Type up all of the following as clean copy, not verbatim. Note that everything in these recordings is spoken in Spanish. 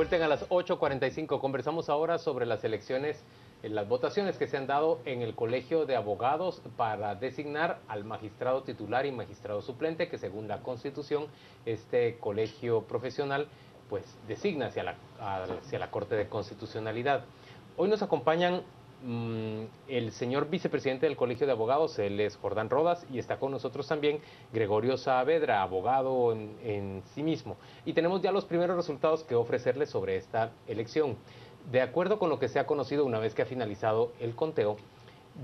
vuelta a las 8:45. Conversamos ahora sobre las elecciones, las votaciones que se han dado en el Colegio de Abogados para designar al magistrado titular y magistrado suplente, que según la Constitución, este colegio profesional pues designa hacia la Corte de Constitucionalidad. Hoy nos acompañan el señor vicepresidente del Colegio de Abogados, él es Jordán Rodas, y está con nosotros también Gregorio Saavedra, abogado en sí mismo. Y tenemos ya los primeros resultados que ofrecerles sobre esta elección. De acuerdo con lo que se ha conocido una vez que ha finalizado el conteo,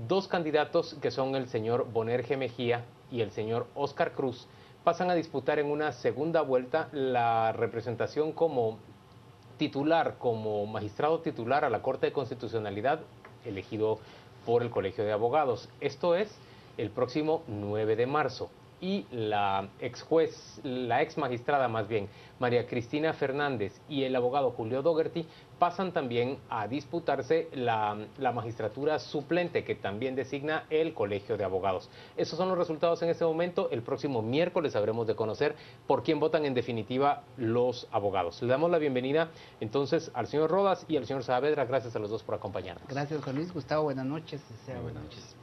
dos candidatos, que son el señor Bonerge Mejía y el señor Óscar Cruz, pasan a disputar en una segunda vuelta la representación como titular, como magistrado titular a la Corte de Constitucionalidad, elegido por el Colegio de Abogados. Esto es el próximo 9 de marzo. Y la ex magistrada más bien, María Cristina Fernández, y el abogado Julio Dougherty pasan también a disputarse la magistratura suplente que también designa el Colegio de Abogados. Esos son los resultados en este momento. El próximo miércoles habremos de conocer por quién votan en definitiva los abogados. Le damos la bienvenida entonces al señor Rodas y al señor Saavedra. Gracias a los dos por acompañarnos. Gracias, Juan Luis. Gustavo, buenas noches. Buenas noches.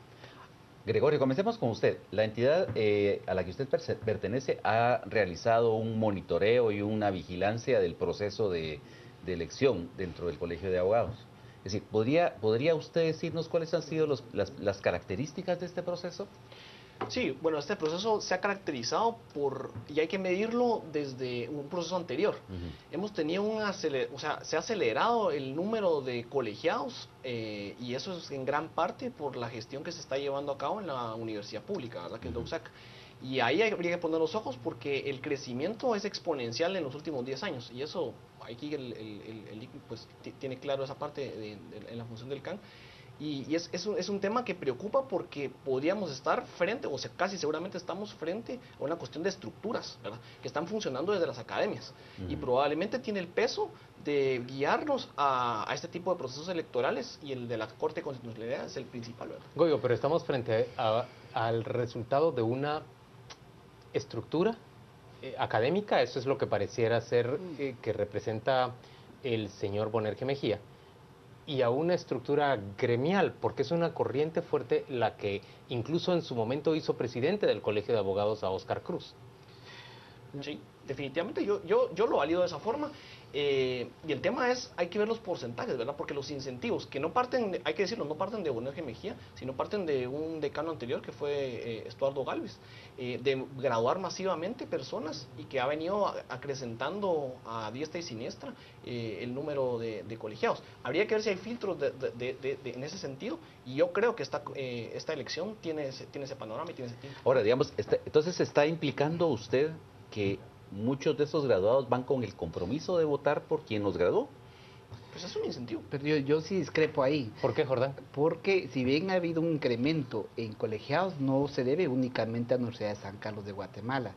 Gregorio, comencemos con usted. La entidad a la que usted pertenece ha realizado un monitoreo y una vigilancia del proceso de elección dentro del Colegio de Abogados. Es decir, ¿podría usted decirnos cuáles han sido las características de este proceso? Sí, bueno, este proceso se ha caracterizado y hay que medirlo desde un proceso anterior. Hemos tenido se ha acelerado el número de colegiados y eso es en gran parte por la gestión que se está llevando a cabo en la universidad pública, ¿verdad? Que es la USAC. Y ahí habría que poner los ojos porque el crecimiento es exponencial en los últimos 10 años y eso, aquí el pues tiene claro esa parte en la función del CAN. Y es un tema que preocupa porque podríamos estar frente, o sea, casi seguramente estamos frente a una cuestión de estructuras, ¿verdad? Que están funcionando desde las academias. Y probablemente tiene el peso de guiarnos a este tipo de procesos electorales y el de la Corte de Constitucionalidad es el principal, ¿verdad? Goyo, pero estamos frente al resultado de una estructura académica. Eso es lo que pareciera ser que representa el señor Bonerge Mejía, y a una estructura gremial, porque es una corriente fuerte la que incluso en su momento hizo presidente del Colegio de Abogados a Óscar Cruz. Sí, definitivamente yo lo valido de esa forma. Y el tema es, hay que ver los porcentajes, ¿verdad? Porque los incentivos, que no parten, hay que decirlo, no parten de Bonerge Mejía, sino parten de un decano anterior que fue Estuardo Galvez, de graduar masivamente personas y que ha venido acrecentando a diestra y siniestra el número de colegiados. Habría que ver si hay filtros en ese sentido y yo creo que esta elección tiene ese panorama y tiene ese tiempo. Ahora, digamos, entonces ¿está implicando usted que muchos de esos graduados van con el compromiso de votar por quien los graduó? Pues es un incentivo. Pero yo sí discrepo ahí. ¿Por qué, Jordán? Porque si bien ha habido un incremento en colegiados, no se debe únicamente a la Universidad de San Carlos de Guatemala,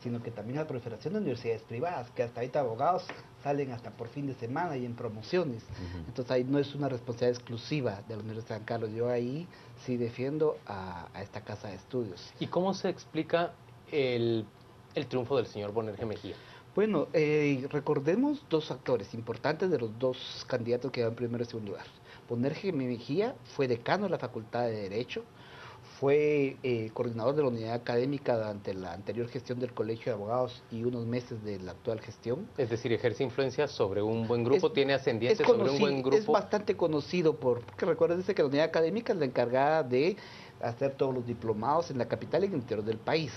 sino que también a la proliferación de universidades privadas, que hasta ahorita abogados salen hasta por fin de semana y en promociones. Entonces ahí no es una responsabilidad exclusiva de la Universidad de San Carlos. Yo ahí sí defiendo a esta casa de estudios. ¿Y cómo se explica el triunfo del señor Bonerge Mejía? Bueno, recordemos dos factores importantes de los dos candidatos que van primero y segundo lugar. Bonerge Mejía fue decano de la Facultad de Derecho, fue coordinador de la unidad académica durante la anterior gestión del Colegio de Abogados y unos meses de la actual gestión. Es decir, ejerce influencia sobre un buen grupo, tiene ascendiente sobre un buen grupo. Es bastante conocido porque recuérdense que la unidad académica es la encargada de hacer todos los diplomados en la capital y en el interior del país.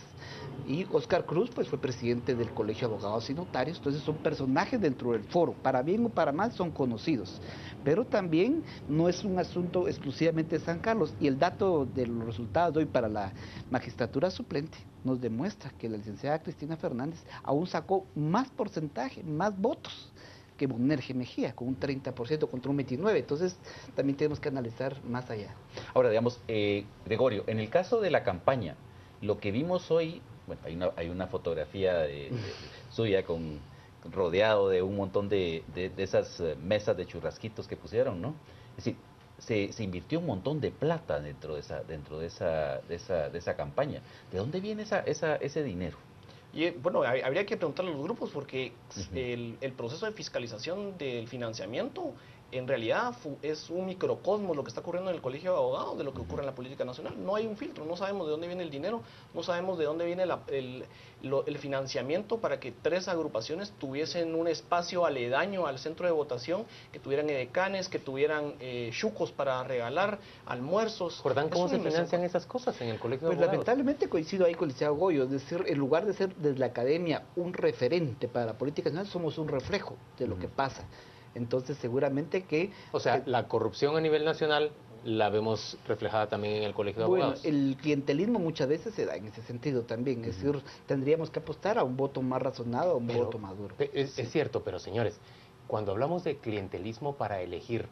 Y Óscar Cruz pues fue presidente del Colegio de Abogados y Notarios, entonces son personajes dentro del foro, para bien o para mal son conocidos, pero también no es un asunto exclusivamente de San Carlos, y el dato de los resultados de hoy para la magistratura suplente nos demuestra que la licenciada Cristina Fernández aún sacó más porcentaje, más votos que Bonerge Mejía, con un 30% contra un 29%, entonces también tenemos que analizar más allá. Ahora, digamos, Gregorio, en el caso de la campaña, lo que vimos hoy, bueno, hay una fotografía suya rodeado de un montón de esas mesas de churrasquitos que pusieron, ¿no? Es decir, se invirtió un montón de plata dentro de esa campaña. ¿De dónde viene ese dinero? Y bueno, habría que preguntarle a los grupos porque el proceso de fiscalización del financiamiento en realidad es un microcosmos lo que está ocurriendo en el Colegio de Abogados de lo que ocurre en la política nacional. No hay un filtro, no sabemos de dónde viene el dinero, no sabemos de dónde viene el financiamiento para que 3 agrupaciones tuviesen un espacio aledaño al centro de votación, que tuvieran edecanes, que tuvieran chucos para regalar, almuerzos. Jordán, ¿cómo se financian esas cosas en el Colegio de Pues Abogados? lamentablemente coincido ahí con el licenciado Goyo, es decir, en lugar de ser desde la academia un referente para la política nacional, somos un reflejo de lo que pasa. Entonces seguramente que... O sea, la corrupción a nivel nacional la vemos reflejada también en el Colegio de Bueno, Abogados. el clientelismo muchas veces se da en ese sentido también, es decir, tendríamos que apostar a un voto más razonado, a un voto maduro. Es cierto, pero señores, cuando hablamos de clientelismo para elegir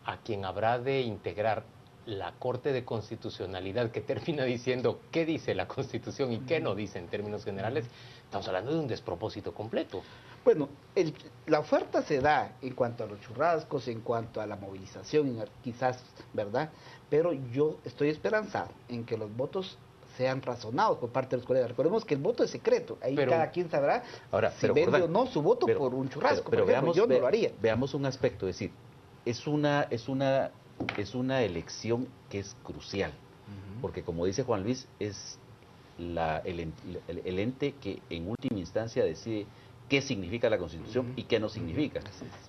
a quien habrá de integrar la Corte de Constitucionalidad, que termina diciendo qué dice la Constitución y qué no dice en términos generales, estamos hablando de un despropósito completo. Bueno, la oferta se da en cuanto a los churrascos, en cuanto a la movilización, quizás, ¿verdad? Pero yo estoy esperanzado en que los votos sean razonados por parte de los colegas. Recordemos que el voto es secreto, ahí cada quien sabrá si vende Jordán, o no su voto por un churrasco, por ejemplo, yo no lo haría. Veamos un aspecto, es decir, es una elección que es crucial, porque como dice Juan Luis, es el ente que en última instancia decide qué significa la Constitución y qué no significa.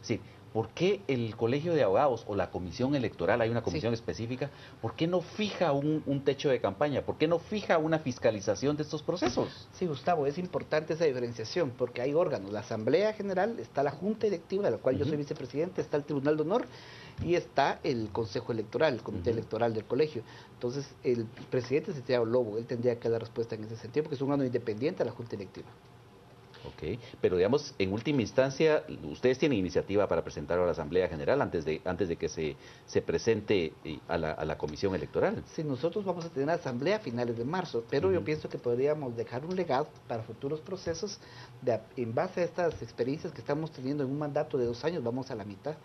Sí, ¿por qué el Colegio de Abogados o la Comisión Electoral, hay una comisión específica, por qué no fija un techo de campaña? ¿Por qué no fija una fiscalización de estos procesos? Sí, Gustavo, es importante esa diferenciación, porque hay órganos, la Asamblea General, está la Junta Directiva, de la cual yo soy vicepresidente, está el Tribunal de Honor y está el Consejo Electoral, el Comité Electoral del Colegio. Entonces, el presidente es Santiago Lobo, él tendría que dar respuesta en ese sentido, porque es un órgano independiente a la Junta Electiva. Ok, pero digamos, en última instancia, ustedes tienen iniciativa para presentarlo a la Asamblea General antes de que se presente a la Comisión Electoral. Sí, nosotros vamos a tener asamblea a finales de marzo, pero yo pienso que podríamos dejar un legado para futuros procesos en base a estas experiencias que estamos teniendo en un mandato de 2 años, vamos a la mitad.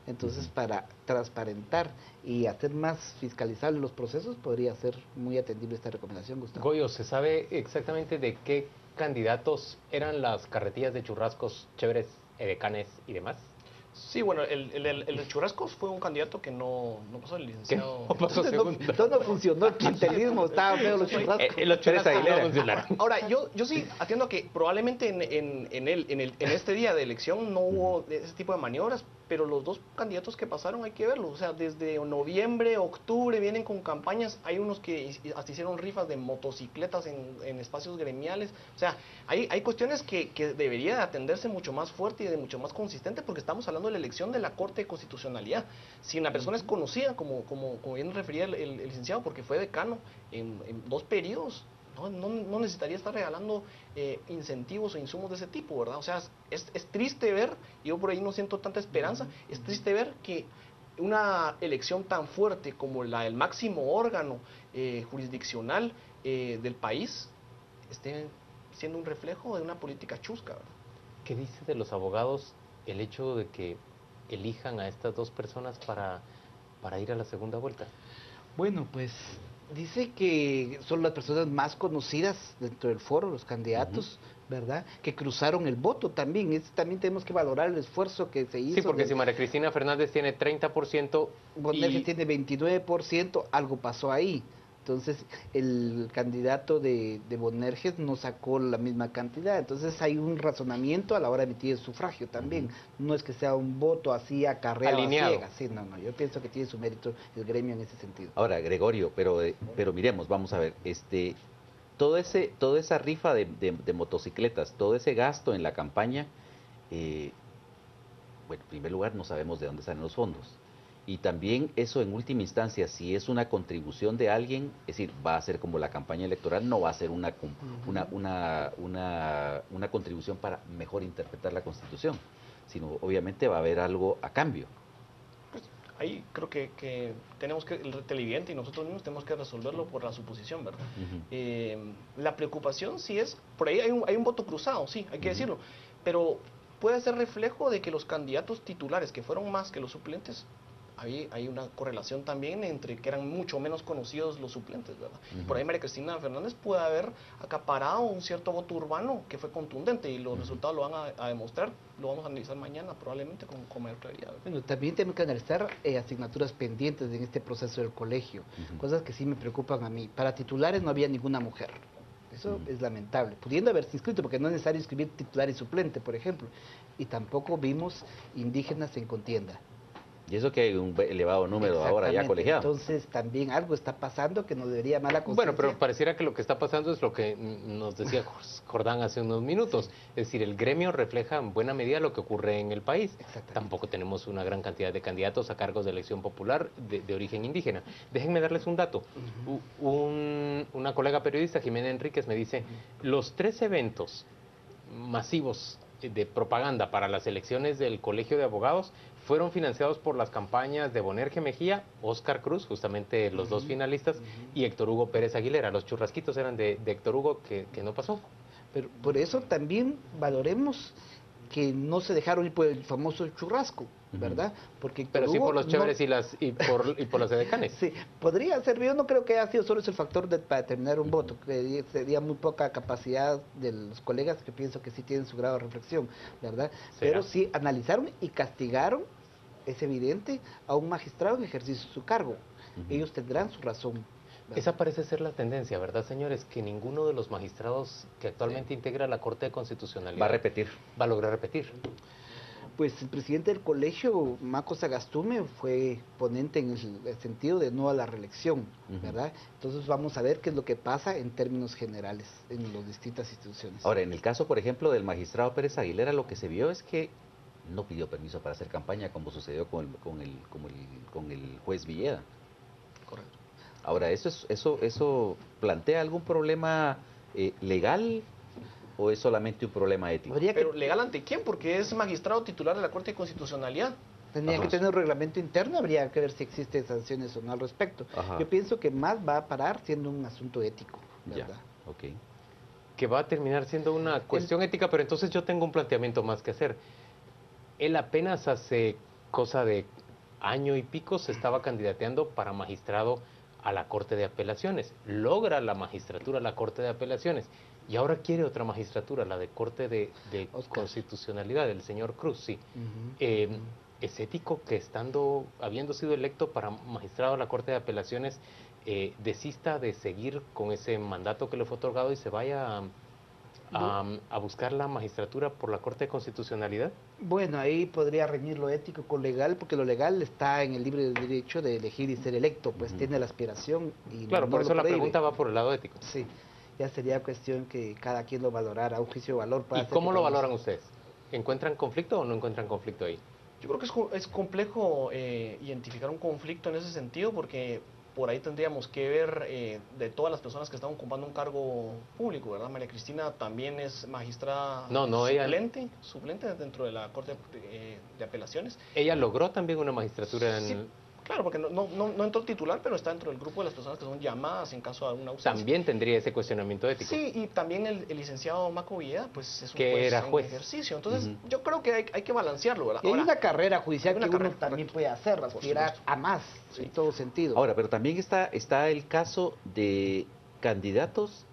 Entonces, para transparentar y hacer más fiscalizables los procesos, podría ser muy atendible esta recomendación, Gustavo. Goyo, ¿se sabe exactamente de qué candidatos eran las carretillas de churrascos chéveres, edecanes y demás? Sí, bueno, el Churrascos fue un candidato que no pasó el licenciado. No funcionó el clientelismo, estaban feos los churrascos. Los churrascos no funcionaron. Ahora, yo sí atiendo a que probablemente en este día de elección no hubo ese tipo de maniobras, pero los 2 candidatos que pasaron hay que verlos. O sea, desde noviembre, octubre vienen con campañas. Hay unos que hasta hicieron rifas de motocicletas en espacios gremiales. O sea, hay cuestiones que debería de atenderse mucho más fuerte y de mucho más consistente, porque estamos hablando de la elección de la Corte de Constitucionalidad. Si una persona es conocida, como bien refería el licenciado, porque fue decano en 2 periodos, no necesitaría estar regalando incentivos o insumos de ese tipo, ¿verdad? O sea, es triste ver, yo por ahí no siento tanta esperanza, es triste ver que una elección tan fuerte como la del máximo órgano jurisdiccional del país esté siendo un reflejo de una política chusca, ¿verdad? ¿Qué dice de los abogados el hecho de que elijan a estas 2 personas para ir a la segunda vuelta? Bueno, pues dice que son las personas más conocidas dentro del foro, los candidatos, ¿verdad? Que cruzaron el voto también. También tenemos que valorar el esfuerzo que se hizo. Sí, porque si María Cristina Fernández tiene 30%... Bonerges tiene 29%, algo pasó ahí. Entonces, el candidato de Bonerges no sacó la misma cantidad. Entonces, hay un razonamiento a la hora de emitir el sufragio también. No es que sea un voto así acarreado a ciegas. Sí, no, yo pienso que tiene su mérito el gremio en ese sentido. Ahora, Gregorio, pero miremos, vamos a ver, toda esa rifa de motocicletas, todo ese gasto en la campaña, bueno, en primer lugar no sabemos de dónde salen los fondos. Y también eso en última instancia, si es una contribución de alguien, es decir, va a ser como la campaña electoral, no va a ser una contribución para mejor interpretar la Constitución, sino obviamente va a haber algo a cambio. Pues ahí creo que tenemos que, el televidente y nosotros mismos tenemos que resolverlo por la suposición, ¿verdad? La preocupación sí es, por ahí hay un voto cruzado, sí, hay que decirlo, pero puede ser reflejo de que los candidatos titulares, que fueron más que los suplentes, hay una correlación también entre que eran mucho menos conocidos los suplentes, ¿verdad? Por ahí María Cristina Fernández puede haber acaparado un cierto voto urbano que fue contundente y los resultados lo van a demostrar, lo vamos a analizar mañana probablemente con mayor claridad, ¿verdad? Bueno, también tenemos que analizar asignaturas pendientes en este proceso del colegio, cosas que sí me preocupan a mí. Para titulares no había ninguna mujer. Eso es lamentable, pudiendo haberse inscrito, porque no es necesario inscribir titular y suplente, por ejemplo. Y tampoco vimos indígenas en contienda. Y eso que hay un elevado número ahora ya colegiado. Entonces también algo está pasando que nos debería mala conciencia. Bueno, pero pareciera que lo que está pasando es lo que nos decía Jordán hace unos minutos. Es decir, el gremio refleja en buena medida lo que ocurre en el país. Tampoco tenemos una gran cantidad de candidatos a cargos de elección popular de origen indígena. Déjenme darles un dato. Una colega periodista, Jimena Enríquez, me dice, los 3 eventos masivos de propaganda para las elecciones del Colegio de Abogados fueron financiados por las campañas de Bonerge Mejía, Óscar Cruz, justamente los dos finalistas, y Héctor Hugo Pérez Aguilera. Los churrasquitos eran de Héctor Hugo, que no pasó. Pero por eso también valoremos que no se dejaron ir por el famoso churrasco, ¿verdad? Porque pero sí Hugo por los chéveres no... y por los edecanes. Sí, podría ser, yo no creo que haya sido solo ese factor para determinar un voto, que sería muy poca capacidad de los colegas que pienso que sí tienen su grado de reflexión, ¿verdad? Pero sí analizaron y castigaron, es evidente, a un magistrado en ejercicio de su cargo. Ellos tendrán su razón. ¿verdad? Esa parece ser la tendencia, ¿verdad, señores? Que ninguno de los magistrados que actualmente integra la Corte de Constitucionalidad va a lograr repetir. Pues el presidente del colegio, Maco Sagastume, fue ponente en el sentido de no a la reelección, ¿verdad? Entonces vamos a ver qué es lo que pasa en términos generales en las distintas instituciones. Ahora, en el caso, por ejemplo, del magistrado Pérez Aguilera, lo que se vio es que no pidió permiso para hacer campaña, como sucedió con el juez Villeda. Correcto. Ahora, ¿eso plantea algún problema legal o es solamente un problema ético? Pero legal ante quién, porque es magistrado titular de la Corte de Constitucionalidad. Tendría que tener un reglamento interno, habría que ver si existen sanciones o no al respecto. Yo pienso que más va a parar siendo un asunto ético, ¿verdad? Ya, ok. Que va a terminar siendo una cuestión ética, pero entonces yo tengo un planteamiento más que hacer. Él apenas hace cosa de año y pico se estaba candidateando para magistrado a la Corte de Apelaciones. Logra la magistratura a la Corte de Apelaciones y ahora quiere otra magistratura, la de Corte de Constitucionalidad, del señor Cruz, sí. ¿Es ético que habiendo sido electo para magistrado a la Corte de Apelaciones, desista de seguir con ese mandato que le fue otorgado y se vaya a buscar la magistratura por la Corte de Constitucionalidad? Bueno, ahí podría reñir lo ético con legal, porque lo legal está en el libre derecho de elegir y ser electo, pues tiene la aspiración y claro, no por eso lo la prohíbe. pregunta va por el lado ético. Sí, ya sería cuestión que cada quien lo valorara, un juicio de valor. ¿Y cómo lo valoran ustedes? ¿Encuentran conflicto o no encuentran conflicto ahí? Yo creo que es complejo identificar un conflicto en ese sentido, porque por ahí tendríamos que ver de todas las personas que están ocupando un cargo público, ¿verdad? María Cristina también es magistrada suplente dentro de la Corte de Apelaciones. Ella logró también una magistratura en... Sí, claro, porque no entró titular, pero está dentro del grupo de las personas que son llamadas en caso de alguna ausencia. También tendría ese cuestionamiento ético. Sí, y también el licenciado Maco Villeda, pues es un que juez era juez en ejercicio. Entonces, yo creo que hay que balancearlo, ¿verdad? Y hay una carrera judicial que uno también correcto, puede hacer, aspirar a más, en todo sentido. Ahora, pero también está el caso de candidatos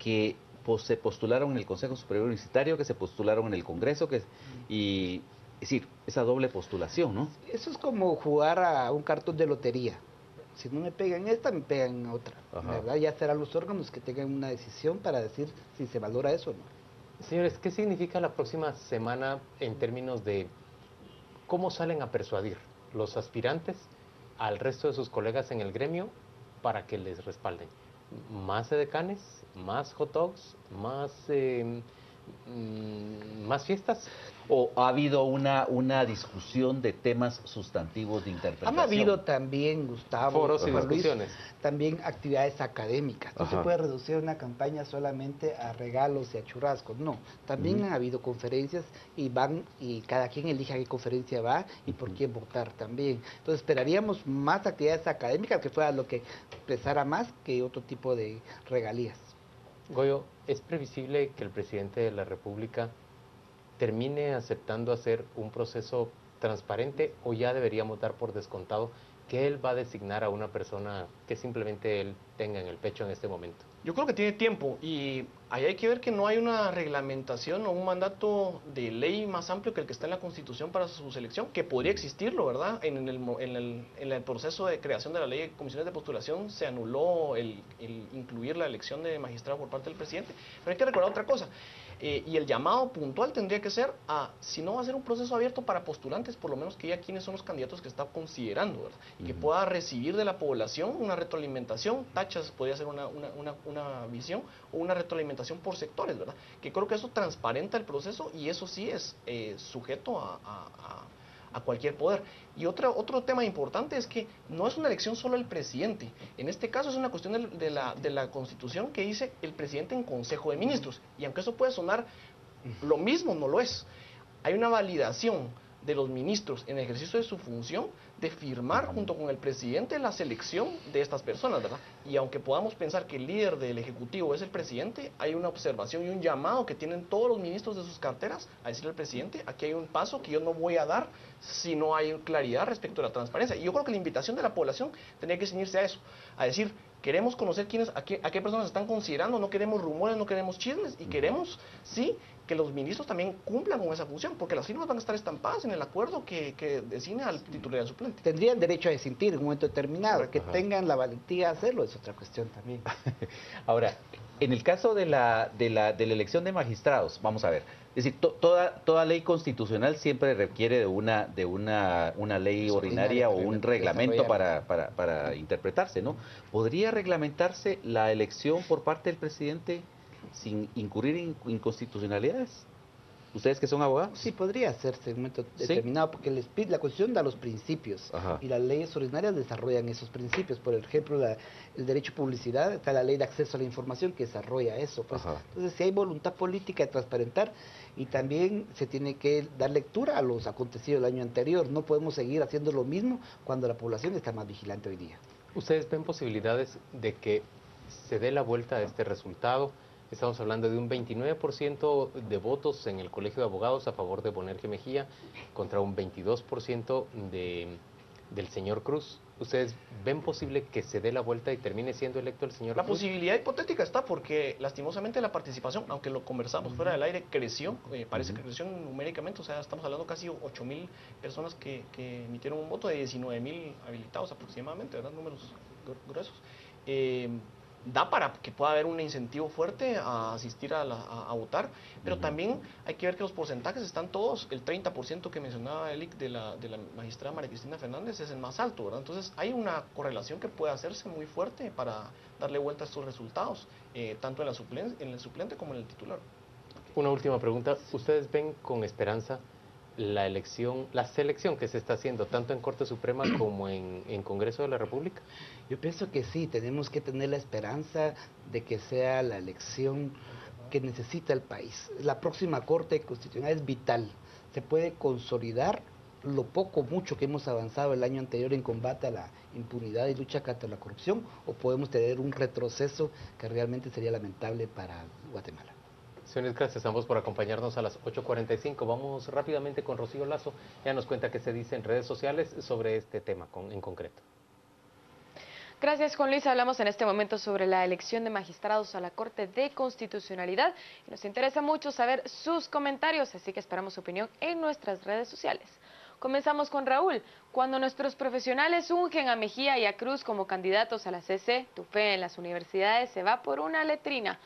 que se postularon en el Consejo Superior Universitario, que se postularon en el Congreso, es decir, esa doble postulación, ¿no? Eso es como jugar a un cartón de lotería. Si no me pegan esta, me pegan en otra, ¿verdad? Ya serán los órganos que tengan una decisión para decir si se valora eso o no. Señores, ¿qué significa la próxima semana en términos de cómo salen a persuadir los aspirantes al resto de sus colegas en el gremio para que les respalden? ¿Más edecanes? ¿Más hot dogs? ¿Más fiestas? ¿O ha habido una discusión de temas sustantivos de interpretación? Han habido también, Gustavo, foros y discusiones. También actividades académicas. No se puede reducir una campaña solamente a regalos y a churrascos, no. También han habido conferencias y cada quien elige a qué conferencia va y por quién votar también. Entonces esperaríamos más actividades académicas, que fuera lo que pesara más que otro tipo de regalías. Goyo, ¿es previsible que el presidente de la República termine aceptando hacer un proceso transparente o ya deberíamos dar por descontado que él va a designar a una persona que simplemente él tenga en el pecho en este momento? Yo creo que tiene tiempo y ahí hay que ver que no hay una reglamentación o un mandato de ley más amplio que el que está en la Constitución para su selección, que podría existirlo, ¿verdad? En el proceso de creación de la ley de comisiones de postulación se anuló el incluir la elección de magistrado por parte del presidente. Pero hay que recordar otra cosa, y el llamado puntual tendría que ser a, si no va a ser un proceso abierto para postulantes, por lo menos que diga quiénes son los candidatos que está considerando, ¿verdad? Y que pueda recibir de la población una retroalimentación, tachas podría ser una visión, o una retroalimentación por sectores, ¿verdad? Que creo que eso transparenta el proceso y eso sí es sujeto a cualquier poder. Y otro tema importante es que no es una elección solo del presidente. En este caso es una cuestión de la Constitución que dice el presidente en Consejo de Ministros. Y aunque eso puede sonar lo mismo, no lo es. Hay una validación de los ministros en ejercicio de su función de firmar junto con el presidente la selección de estas personas, ¿verdad? Y aunque podamos pensar que el líder del Ejecutivo es el presidente, hay una observación y un llamado que tienen todos los ministros de sus carteras a decirle al presidente, aquí hay un paso que yo no voy a dar si no hay claridad respecto a la transparencia. Y yo creo que la invitación de la población tendría que ceñirse a eso, a decir, queremos conocer a qué personas están considerando, no queremos rumores, no queremos chismes y queremos, sí, que los ministros también cumplan con esa función, porque las firmas van a estar estampadas en el acuerdo que designa al titular y al suplente. Tendrían derecho a desintir en un momento determinado. Correcto. Que tengan la valentía de hacerlo es otra cuestión también. Ahora, en el caso de la elección de magistrados, vamos a ver, es decir, toda ley constitucional siempre requiere de una ley ordinaria o un reglamento para interpretarse, ¿no? ¿Podría reglamentarse la elección por parte del presidente sin incurrir en inconstitucionalidades? ¿Ustedes que son abogados? Sí, podría hacerse en un momento ¿Sí? determinado, porque la Constitución da los principios. Ajá. Y las leyes ordinarias desarrollan esos principios. Por ejemplo, el derecho a publicidad, está la ley de acceso a la información que desarrolla eso. Pues. Entonces, si hay voluntad política de transparentar, y también se tiene que dar lectura a los acontecidos del año anterior. No podemos seguir haciendo lo mismo cuando la población está más vigilante hoy día. ¿Ustedes ven posibilidades de que se dé la vuelta a este resultado? Estamos hablando de un 29% de votos en el Colegio de Abogados a favor de Bonerge Mejía contra un 22% del señor Cruz. ¿Ustedes ven posible que se dé la vuelta y termine siendo electo el señor La Cruz? posibilidad hipotética está porque lastimosamente la participación, aunque lo conversamos fuera del aire, creció, parece que creció numéricamente, o sea, estamos hablando casi 8.000 personas que emitieron un voto de 19.000 habilitados aproximadamente, ¿verdad? Números gruesos. Da para que pueda haber un incentivo fuerte a asistir a votar, pero también hay que ver que los porcentajes están todos, el 30% que mencionaba Elic de la magistrada María Cristina Fernández es el más alto, ¿verdad? Entonces hay una correlación que puede hacerse muy fuerte para darle vuelta a estos resultados, tanto en el suplente como en el titular. Una última pregunta, ¿ustedes ven con esperanza la selección que se está haciendo tanto en Corte Suprema como en Congreso de la República? Yo pienso que sí, tenemos que tener la esperanza de que sea la elección que necesita el país. La próxima Corte Constitucional es vital, se puede consolidar lo poco o mucho que hemos avanzado el año anterior en combate a la impunidad y lucha contra la corrupción, o podemos tener un retroceso que realmente sería lamentable para Guatemala. Señores, gracias a ambos por acompañarnos a las 8:45. Vamos rápidamente con Rocío Lazo. Ella nos cuenta qué se dice en redes sociales sobre este tema en concreto. Gracias, Juan Luis. Hablamos en este momento sobre la elección de magistrados a la Corte de Constitucionalidad. Y nos interesa mucho saber sus comentarios, así que esperamos su opinión en nuestras redes sociales. Comenzamos con Raúl. Cuando nuestros profesionales ungen a Mejía y a Cruz como candidatos a la CC, tu fe en las universidades se va por una letrina.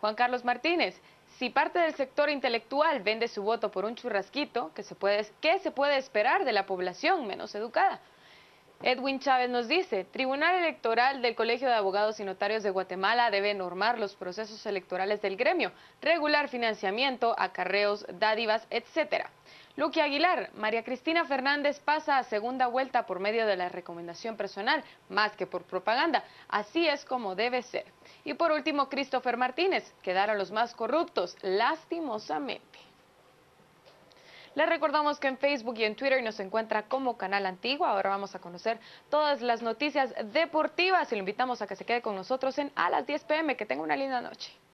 Juan Carlos Martínez. Si parte del sector intelectual vende su voto por un churrasquito, ¿qué se puede esperar de la población menos educada? Edwin Chávez nos dice, Tribunal Electoral del Colegio de Abogados y Notarios de Guatemala debe normar los procesos electorales del gremio, regular financiamiento, acarreos, dádivas, etc. Luqui Aguilar, María Cristina Fernández pasa a segunda vuelta por medio de la recomendación personal, más que por propaganda. Así es como debe ser. Y por último, Christopher Martínez, quedaron los más corruptos, lastimosamente. Les recordamos que en Facebook y en Twitter nos encuentra como Canal Antigua. Ahora vamos a conocer todas las noticias deportivas y lo invitamos a que se quede con nosotros a las 10 p.m. Que tenga una linda noche.